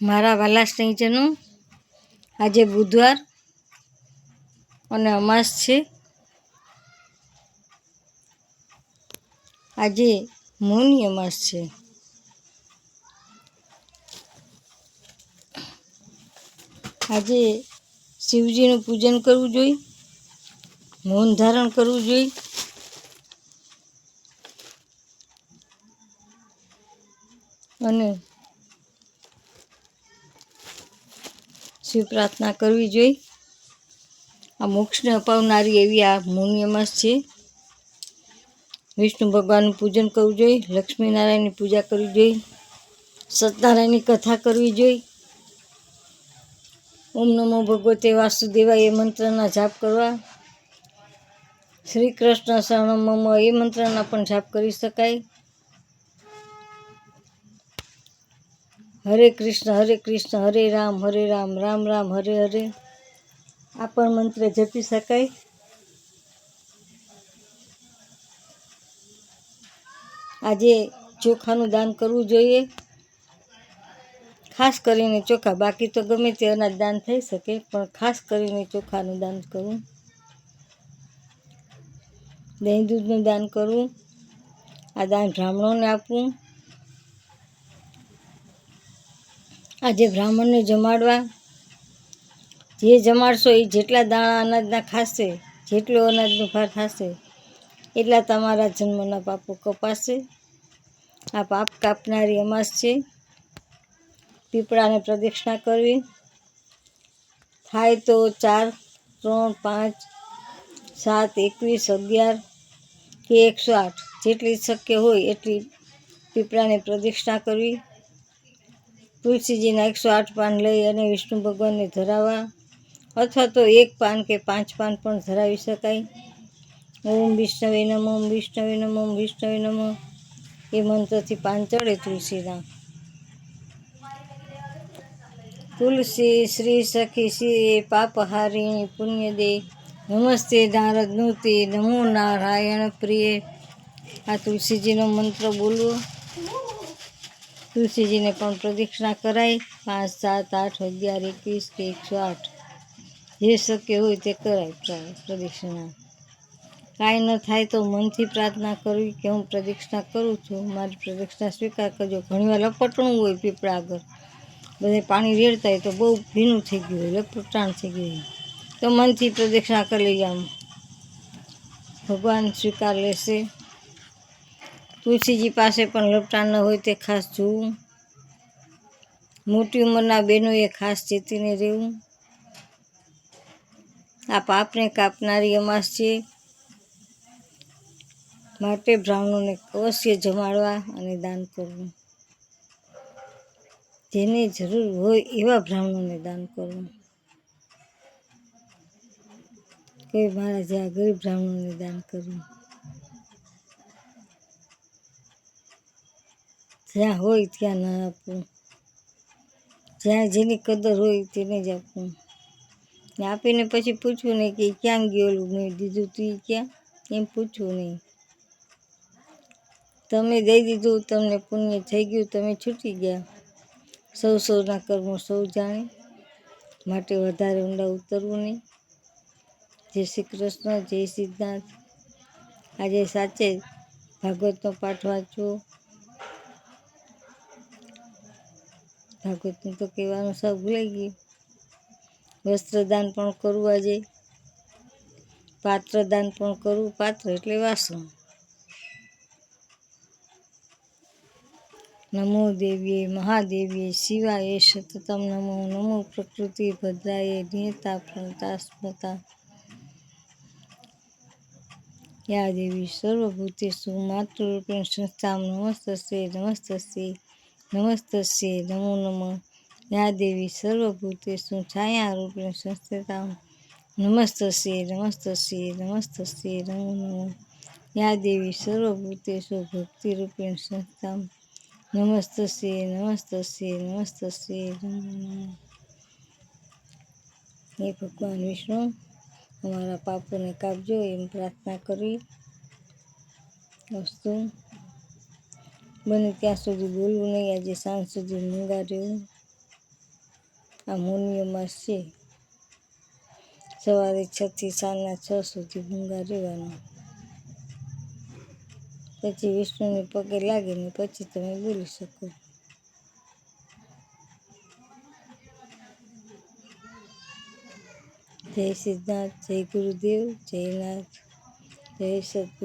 મારા વાલા સ્નેહીજનો, આજે બુધવાર અને અમાસ છે. આજે મૌની અમાસ છે. આજે શિવજીનું પૂજન કરવું જોઈએ, મૌન ધારણ કરવું જોઈએ. અને શિવ પ્રાર્થના કરવી જોઈએ. આ મોક્ષને અપાવનારી એવી આ મૌની અમાસ છે. વિષ્ણુ ભગવાનનું પૂજન કરવું જોઈએ, લક્ષ્મીનારાયણની પૂજા કરવી જોઈએ, સત્યનારાયણની કથા કરવી જોઈએ. ઓમ નમો ભગવતે વાસુદેવાય એ મંત્રના જાપ કરવા. શ્રી કૃષ્ણ શરણમ મમ એ મંત્રના પણ જાપ કરી શકાય. હરે કૃષ્ણ હરે રામ રામ રામ હરે હરે આ પણ મંત્ર જપી શકાય. આજે ચોખાનું દાન કરવું જોઈએ, ખાસ કરીને ચોખા. બાકી તો ગમે તે અનાજ દાન થઈ શકે, પણ ખાસ કરીને ચોખાનું દાન કરવું. દહીં દૂધનું દાન કરવું. આ દાન બ્રાહ્મણોને આપવું. આજે બ્રાહ્મણને જમાડવા. જે જમાડશો એ જેટલા દાણા અનાજના ખાશે, જેટલો અનાજનો ભાર થશે, એટલા તમારા જન્મના પાપો કપાશે. આ પાપ કાપનારી અમાસ છે. પીપળાને પ્રદક્ષિણા કરવી. થાય તો 4, 3, 5, 7, 21, 11 કે 108 જેટલી શક્ય હોય એટલી પીપળાને પ્રદક્ષિણા કરવી. તુલસીજીના 108 પાન લઈ અને વિષ્ણુ ભગવાનને ધરાવવા, અથવા તો 1 પાન કે 5 પાન પણ ધરાવી શકાય. ઓમ વિષ્ણવે નમઃ, ઓમ વિષ્ણવે નમઃ, ઓમ વિષ્ણવે નમઃ એ મંત્રથી પાન ચડે તુલસીના. તુલસી શ્રી સખી શ્રી પાપહારિણી પુણ્યદે નમસ્તે નારદનુતે નમો નારાયણ પ્રિય. આ તુલસીજીનો મંત્ર બોલવો. તુલસીજીને પણ પ્રદક્ષિણા કરાય. 5, 7, 8, 11, 21 કે 108 જે શક્ય હોય તે કરાય પ્રદક્ષિણા. કાંઈ ન થાય તો મનથી પ્રાર્થના કરવી કે હું પ્રદક્ષિણા કરું છું, મારી પ્રદક્ષિણા સ્વીકાર કરજો. ઘણીવાર લપટણું હોય પીપળા આગળ, બધે પાણી રેડતા હોય તો બહુ ભીનું થઈ ગયું હોય, લપટાણ થઈ ગયું હોય, તો મનથી પ્રદક્ષિણા કરી લઈએ. આમ ભગવાન સ્વીકાર લેશે. તુલસીજી પાસે પણ લપટાણ ન હોય તે ખાસ જોવું. મોટી ઉંમરના બહેનોએ ખાસ ચેતીને રહેવું. આ પાપને કાપનારી અમાસ છે. માટે બ્રાહ્મણોને અવશ્ય જમાડવા અને દાન કરવું. જેને જરૂર હોય એવા બ્રાહ્મણોને દાન કરવું. કે મારા જેવા ગરીબ બ્રાહ્મણોને દાન કરવું. જ્યાં હોય ત્યાં ન આપવું. જ્યાં જેની કદર હોય તેને જ આપવું. ને આપીને પછી પૂછવું નહીં કે ક્યાં ગયેલું, મેં દીધું તું એ ક્યાં, એમ પૂછવું નહીં. તમે દઈ દીધું, તમને પુણ્ય થઈ ગયું, તમે છૂટી ગયા. સૌના કર્મો સૌ જાણે, માટે વધારે ઊંડા ઉતરવું નહીં. જય શ્રી કૃષ્ણ, જય સિદ્ધનાથ. આજે સાચે ભાગવતનો પાઠ વાંચવો. ભાગવતનું તો કહેવાનું સૌ ભૂલાઈ ગયું. વસ્ત્રદાન પણ કરવું આજે. પાત્રદાન પણ કરવું. પાત્ર એટલે વાસણ. નમો દેવીએ મહાદેવીએ શિવાય સતતમ નમો નમો પ્રકૃતિ ભદ્રાય નિયતા પ્રણતા સ્મૃતા. યા દેવી સર્વભૂતેષુ માતૃરૂપેણ સંસ્થામ નમસ્તસ્યૈ નમસ્તસ્યૈ નમસ્તસ્યૈ નમો નમઃ. યા દેવી સર્વભૂતેષુ છાયારૂપેણ સંસ્થિતામ નમસ્તસ્યૈ નમસ્તસ્યૈ નમસ્તસ્યૈ નમો નમઃ. યા દેવી સર્વભૂતેષુ ભક્તિરૂપેણ સંસ્થામ નમસ્તસ્યૈ નમસ્તસ્યૈ નમસ્તસ્યૈ નમો નમઃ. હે ભગવાન વિષ્ણુ, અમારા પાપોને કાપજો એમ પ્રાર્થના કરવી. વસ્તુ બને ત્યાં સુધી બોલવું નહીં. આજે સાંજ સુધી મૂંગા રહેવું. આ મુનિયો માસ છે. સવારે 6 થી સાંજના 6 સુધી મૂંગા રહેવાનું. પછી વિષ્ણુને પગે લાગીને પછી તમે બોલી શકો. જય સિદ્ધનાથ, જય ગુરુદેવ, જય નાથ, જય સદગુરુ.